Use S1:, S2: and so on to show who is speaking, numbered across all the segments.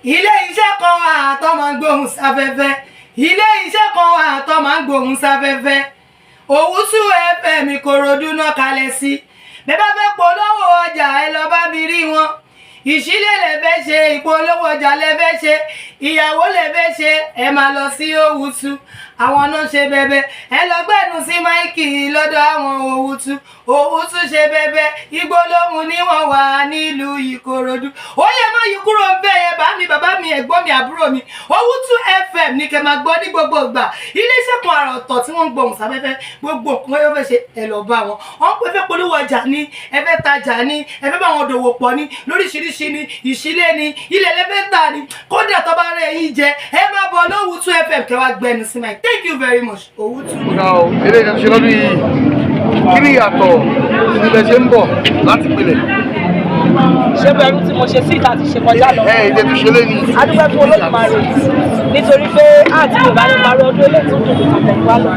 S1: ilé iṣẹ́ kan wà tó máa ń gbóhùn sáfẹ́fẹ́ ilé iṣẹ́ kan wà tó máa ń gbóhùn sáfẹ́fẹ́ Owutu FM Ìkòròdú náà kalẹ̀ sí bẹ́ẹ̀ bá fẹ́ polówó ọjà ẹ lọ bá mi rí wọn ìṣílẹ̀ lẹ fẹ́ ṣe ìpolówó ọjà lẹ fẹ́ ṣe ìyàwó lẹ fẹ́ ṣe ẹ máa lọ sí Owutu àwọn náà ṣe bẹ̀bẹ̀ ẹ lọ gbẹ́nu sí máìkì lọ́dọ̀ àwọn Owutu ṣe bẹ̀bẹ̀ ìgbólóhùn ni wọ́n wà nílùú Ìkòròdú ó yẹ má yí kúrò bẹ́ẹ̀ yẹn bá mi bàbá mi ẹ̀gbọ́n mi àbúrò mi Owutu FM ní kẹ́ máa gbọ́ ní gbogbo ìgbà iléeṣẹ́ kan àrà ọ̀tọ̀ tí wọ́n ń gbóhùn sáfẹ́fẹ́ gbogbo nǹkan yóò fẹ́ ṣe ẹ lọ bá wọn wọ́n pẹ́ fẹ́ polówó ọjà ní ẹ fẹ́ tajà ní ẹ fẹ́ bá wọn dòwò pọ̀ ní lóríṣiríṣi ní ìṣílẹ̀ ní ilẹ̀ lẹ́fẹ́ tà ní kódà tó bá rẹ̀ yín jẹ ẹ máa bọ̀ Owutu FM kẹ́ wá gbẹnu sí máa thank you very much Owutu.
S2: ọ̀gá o eléyìí náà ṣe lọ́dún yìí kí ni ìyàtọ̀ ìṣẹ̀lẹ̀ ṣe ń bọ̀ láti pilẹ̀.
S3: ṣé bẹ̀rù tí mo ṣe sí ìta ti ṣe kọjá lọ.
S2: ìdè tó ṣe lé ní.
S3: adúgbò fún Olódùmarè nítorí pé àti Yorùbá ní parí ọdún eléyìí tó dùn àtẹ̀yìn wá lọ.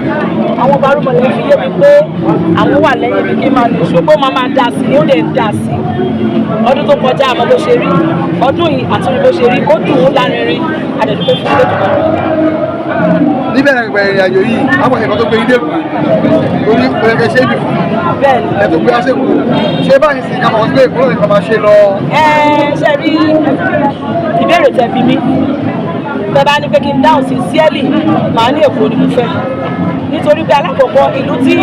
S3: àwọn barúmọ̀lẹ́ fi yé mi pé àwọn wà lẹ́yìn mi kí n máa lè ṣùgbọ́n máa máa dà sí i ó lè dà sí i. ọdún tó kọjá àmọ́ bó ṣe rí ọdún yìí àtúnyìn bó ṣe rí ó dùn ó lárinrin àdẹ̀dúgbò fún Olódùmarè.
S2: níbẹ̀rẹ̀ ìrìn àjò yìí àwọn ẹ̀kọ́ tó gbé ilé kù lórí pẹ̀lẹ́kẹ́ ṣé ibì fún ẹ̀ tó gbé aṣẹ́kù ṣé báyìí sì ká máa gbé ìkúrò nìkan máa ṣe lọ.
S3: ṣe rí ìbéèrè tẹ́ bí mi tẹ́ bá ní pé kí n dáhùn sí síẹ́lì màá ní Èkó ni mo fẹ́ nítorí pé alákọ̀ọ́kọ́ ìlú tí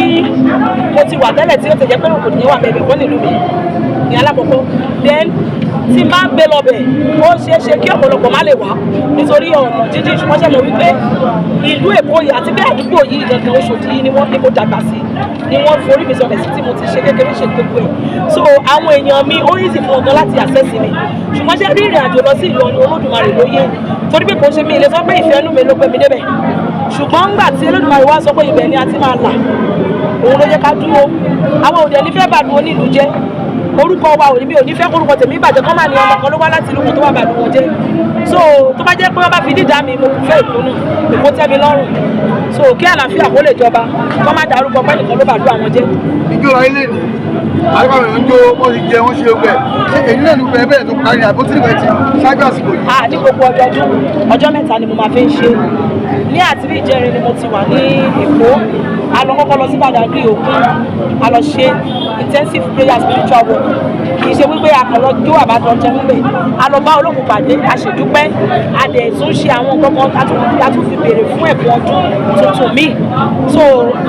S3: mo ti wà tẹ́lẹ̀ tí ó ti jẹ́ pé kò ní wà bẹ̀rẹ̀ kó nílùú mi ní alákọ̀ọ́kọ́ then tí máa ń gbé lọ́bẹ̀ ó ṣeé ṣe kí ọ̀pọ̀lọpọ̀ má lè wá nítorí ọ̀nà jíjìn ṣùgbọ́n ṣe mọ̀ wípé ìlú Èkó yìí àti bí àdúgbò yìí gangan Oṣòdì yìí ni wọ́n ní kó dàgbà sí ni wọ́n forí mi sọ̀rọ̀ sí tí mo ti ṣe kékeré ṣe gbogbo ẹ̀ so àwọn èèyàn mi ó easy fún ọ̀gán láti access mi ṣùgbọ́n ṣe rí ìrìn àjò lọ sí ìlú Olódùmarè lóye torí pé kò ṣe mí ilé sọ pé ìfẹ́ inú mi ló gbé mi débẹ̀ ṣùgbọ́n ńgbà tí Olódùmarè wá sọ pé ibẹ̀ ni a ti máa là òun ló jẹ́ ká dúró àwọn òde nífẹ̀ẹ́ bàdúró nílùú jẹ́ orúkọ wa ò ní bí òní fẹ́ kórúkọ tèmi ìbàjẹ́ kọ́ máa ní ọmọ kan ló wá láti ìlú kan tó wà bàdúró jẹ́ so tó bá jẹ́ pé wọ́n bá fi dídá mi mo fẹ́ ìkónú Èkó tẹ́ mi lọ́rùn so kí àlàáfíà kó lè jọba kọ́ má dárúkọ pé nìkan ló bàdúrà wọn jẹ́.
S2: ìjọba ilé ni àgbàwẹ̀ ń jó wọ́n ti jẹ wọ́n ṣe ogun ẹ̀ ṣé èyí náà ní gbogbo ẹbẹ̀ tó kárí àbótí ìwẹ̀ ti ṣáájú àsìkò yìí.
S3: ní gbogbo ọjọ́ mẹ́ta ni mo máa fi ń ṣe ní àtìrí ìjẹrin ni mo ti wà ní Èkó a lọ kọ́kọ́ lọ sí Badagry Ògùn a lọ ṣe intensive prayer spiritual work kì í ṣe wípé àkànlọ jó àbájọ jẹun pé a lọ bá Olókun pàdé a ṣèdúpẹ́ a dẹ̀ tún ṣe àwọn nǹkan kan a tún fi béèrè fún ẹ̀bùn ọdún tuntun míì so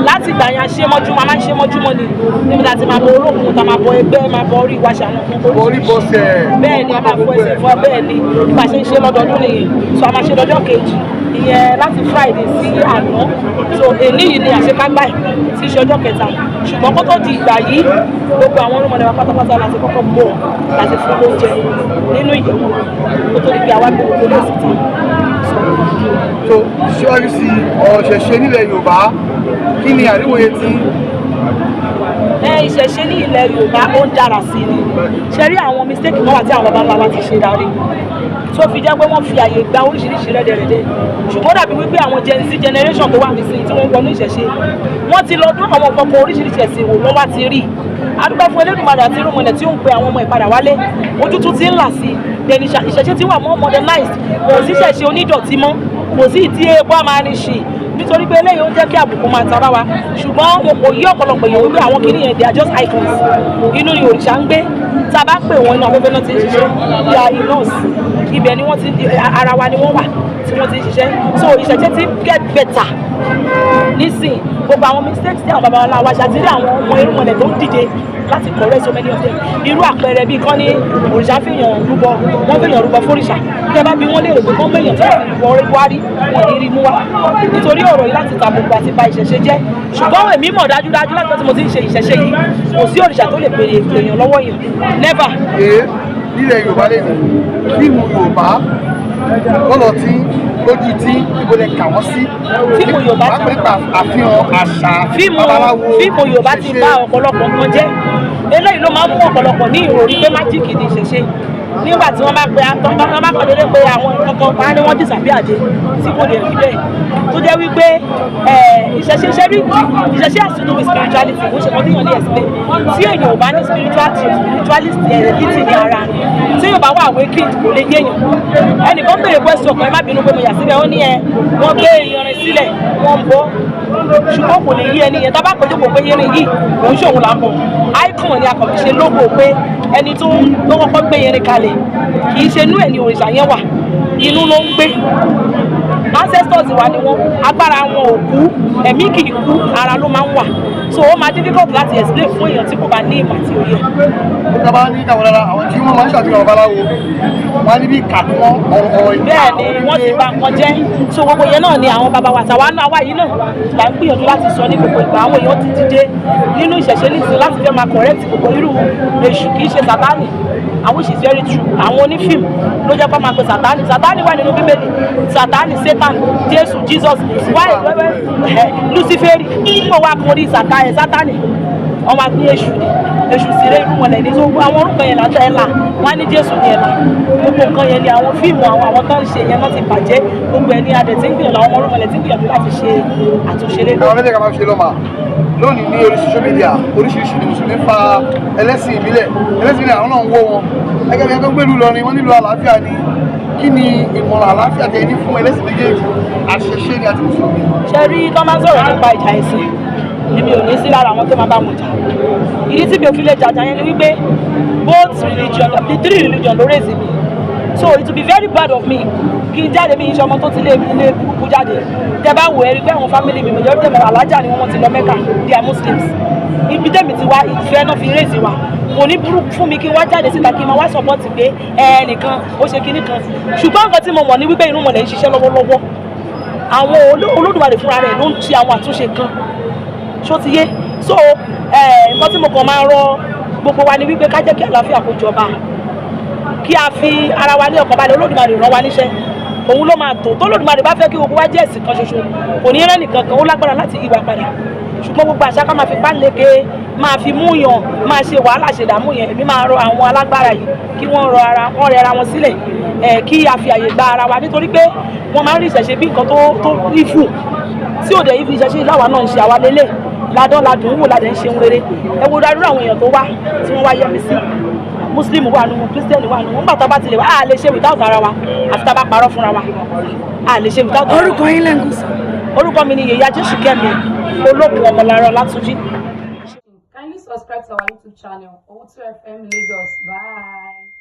S3: láti ìgbà yẹn a ṣe mọ́júmọ́ a máa ń ṣe mọ́júmọ́ ni níbi láti máa bọ Olókun tá máa bọ ẹgbẹ́ máa bọ orí ìwáṣà àwọn nǹkan
S2: orí bọ́sẹ̀
S3: bẹ́ẹ̀ ni a máa fọ ẹsẹ̀ fọ bẹ́ẹ̀ ni bá a ṣe ń ṣe lọ́dọọdún nìyẹn so a máa ṣe lọ́jọ́ kejì ìyẹn láti Friday sí àná so èní yìí ni àṣekágbá ẹ̀ tí í ṣe ọjọ́ kẹta ṣùgbọ́n kó tó di ìgbà yìí gbogbo àwọn olùmọ̀lẹ́ wa pátápátá láti kọ́kọ́ bọ̀ láti fún oúnjẹ nínú ìyẹ̀wò kó tó di pé àwa gbé gbogbo lẹ́sìn tán.
S2: so síwájú sí ọ̀ṣẹ̀ṣẹ̀ nílẹ̀ Yorùbá kí ni àríwòye tí.
S3: ìṣẹ̀ṣe ní ilẹ̀ Yorùbá ó ń dára sí ni ṣe rí àwọn mistake kan wà tí àwọn bàbá ńlá wa ti ṣe darí tó fi jẹ́ pé wọ́n fi àyè gba oríṣiríṣi rẹ́dẹ̀rẹ́dẹ́ ṣùgbọ́n dàbí wípé àwọn Gen Z generation tó wà nísìnyí tí wọ́n wọnú ìṣẹ̀ṣe wọ́n ti lọ dún àwọn ọ̀pọ̀pọ̀ oríṣiríṣi ẹ̀sìn wò wọ́n wá ti rí adúgbò fún Elédùmarè àti irúnmọlẹ̀ tí ó ń pe àwọn ọmọ ìpadà wálé ojú tún ti ń là sí then ìṣẹ̀ṣe tí wà mọ́ modernized kò sí ìṣẹ̀ṣe onídọ̀tí mọ́ kò sí ìdí epo àmàrinṣì nítorí pé eléyìí ó ń jẹ́ kí àbùkù máa tara wa ṣùgbọ́n wọn kò yí ọ̀pọ̀lọpọ̀ èèyàn wípé àwọn kìnìún yẹn they are just icons inú ni òrìṣà ń gbé tá a bá pè wọ́n inú afẹ́fẹ́ náà ti ń ṣiṣẹ́ bí i nurse ibẹ̀ ni wọ́n ti ara wa ni wọ́n wà tí wọ́n ti ń ṣiṣẹ́ so ìṣẹ̀ṣe ti get better nísìn gbogbo àwọn mistakes tí àwọn baba wa wá ṣàtìrí àwọn ọmọ irúnmọlẹ̀ tó ń dìde láti correct so many of them irú àpẹẹrẹ bíi kán ní òrìṣà fèèyàn rúbọ wọ́n fèèyàn rúbọ fóríṣà kí ẹ bá bí wọ́n lè rò pé kán méèyàn tí wọ́n fi rúbọ orí wárí wọn ní rí mú wá nítorí ọ̀rọ̀ yìí láti tàbùkù àti ba ìṣẹ̀ṣe jẹ́ ṣùgbọ́n èmi mọ̀ dájúdájú láti tí mo ti ń ṣe ìṣẹ̀ṣe yìí kò sí òrìṣà tó lè béèrè èèyàn lọ́wọ́ yẹn never.
S2: nílẹ̀ Yorùbá lè ní fíìmù Yorùbá lọ́nà tí lójú tí ibo lè kà wọ́n sí.
S3: fíìmù Yorùbá
S2: ti nípa àfihàn àṣà babaláwo.
S3: fíìmù Yorùbá ti bá ọ̀pọ̀lọpọ̀ nǹkan jẹ́ eléyìí ló máa ń mú ọ̀pọ̀lọpọ̀ ní ìròrí pé májíìkì ni ìṣẹ̀ṣe nígbà tí wọ́n bá pe wọ́n bá kọ́ dédé pé àwọn kankan pa ni wọ́n dìsàbí àdé tí kò lè rí bẹ́ẹ̀ tó jẹ́ wípé ìṣẹ̀ṣe has to do with spirituality bó ṣe kọ́ téèyàn lè explain tí èèyàn ò bá ní spiritualist ẹ̀rẹ́dìtì ní ara tí èèyàn bá wà awakened kò lè yéèyàn ẹnìkan béèrè question kan ẹ má bínú pé mo yà síbẹ̀ ó ní wọ́n gbé irin sílẹ̀ wọ́n bọ́ ṣùgbọ́n kò lè yí ẹni yẹn tábà pẹ̀lú kò pé irin yìí òun ṣòwò là ń bọ̀ icon ni a kàn fi ṣe logo pé ẹni tó kọ́kọ́ gbé irin kalẹ̀ kì í ṣe inú ẹ̀ ní òrìṣà yẹn wà inú ló ń gbé ancestors wa ni wọn agbára wọn ò kú ẹ̀mí kì í kú ara ló máa ń wà so ó máa difficult láti explain fún èèyàn tí kò bá ní ìmọ̀ àti òye.
S2: ó dábàá ní ìtàwọn lára àwọn tí wọ́n máa ń ṣàfihàn babaláwo wọ́n á níbi kàkọ́ ọ̀rọ̀ ìgbà.
S3: bẹ́ẹ̀ ni wọ́n ti bà nǹkan jẹ́ so gbogbo yẹn náà ni àwọn bàbá wa tàwa náà wà yìí náà là ń gbìyànjú láti sọ ní gbogbo ìgbà àwọn èèyàn ti dìde nínú ìṣẹ̀ṣe nísìnyí láti fẹ́ máa correct gbogbo irú èṣù kì í ṣe sàtánì and which is very true àwọn onífíìmù ló jẹ́ pé máa pe sàtánì wà nínú bíbélì sàtánì satan jésù jesus wáyé luciferi nígbà wà kún orí sátánì ọmọ àti èṣù sílé irú wọn lẹ́ni tó àwọn orúkọ yẹn látẹ̀ ẹ̀là wọn ní jésù ní ẹ̀là gbogbo nǹkan yẹn ni àwọn fíìmù àwọn tó ń ṣe yẹn náà ti bàjẹ́ gbogbo ẹ̀ ní adẹ̀ tí ń gbìyànjú àwọn orúkọ yẹn tí ń gbìyànjú láti ṣe àtúnṣe lé.
S2: àwọn mẹ́tẹ̀ẹ̀ká máa ń ṣe lọ́mà lónìí ní orí social media oríṣiríṣi ni mùsùlùmí fa ẹlẹ́sìn ìbílẹ̀ àwọn náà ń wó wọn ẹgbẹ́ bí wọ́n tó gbèlú lọ ni wọ́n nílò àlàáfíà ni kí ni ìmọ̀ràn àlàáfíà tẹ̀ ní fún ẹlẹ́sìn méjèèjì àṣẹṣe ni àti mùsùlùmí.
S3: ṣe rí tó máa ń sọ̀rọ̀ nípa ìjà ẹ̀sìn èmi ò ní sí lára àwọn tó máa bá wọn jà ìdí tí mi ò fi lè jàjà yẹn ni wípé both religion the three religion ló raise mi so it will be very bad of me kí n jáde bí iṣẹ́ ọmọ tó ti lé kúkú jáde tẹ bá wò ẹ rí pé àwọn family mi majority of alájà ni wọ́n ti lọ Mẹ́kà they are Muslims ibi tẹ́mi ti wá ìfẹ́ náà fi raise wa kò ní burú fún mi kí n wá jáde síta kí n máa wá support pé ẹnìkan ó ṣe kinní kan ṣùgbọ́n nǹkan tí mo mọ̀ ní wípé inú mọ̀lẹ́ ń ṣiṣẹ́ lọ́wọ́lọ́wọ́ àwọn Olódùmarè fúnra rẹ̀ ló ń ṣe àwọn àtúnṣe kan ṣó ti yé so nǹkan tí mo kàn máa rọ gbogbo wa ni wípé ká jẹ́ kí àlàáfíà kó jọba kí a fi ara wa ní ọkàn balẹ̀ Olódùmarè rán wa níṣẹ́ òun ló máa tó Olódùmarè bá fẹ́ kí gbogbo wa jẹ́ ẹ̀sìn kan ṣoṣo kò ní rẹ́ nìkan kan ó lágbára láti yí wa padà ṣùgbọ́n gbogbo àṣà ká máa fi páleke máa fi mú yàn máa ṣe wàhálà ṣèdààmú yẹn èmi máa rọ àwọn alágbára yìí kí wọ́n rẹ ara wọn sílẹ̀ kí a fi àyè gba ara wa nítorí pé wọ́n máa ń rí ìṣẹ̀ṣe bí nǹkan tó ìfù tí òde yìí fi ìṣẹ̀ṣe ìdáwà náà ń ṣe àwa lélẹ̀ ládán ládùn wò ládẹ ń ṣe ń rere ẹ wo darúrú àwọn èèyàn tó wá tí wọ́n wá yẹmi sí muslim wà nù christian wà nù nígbà tá a bá tilẹ̀ wá a lè ṣe without ara wa àfi tá a bá parọ́ fúnra wa a lè ṣe without ara wa.
S1: orúkọ yín lẹ́nu sọ.
S3: orúkọ mi ni YEYE Ajesikemi Olokun ọmọlára Látúnjí.
S4: Kindly subscribe to our YouTube channel, Awon Oni Fìímu Lagos. Bye.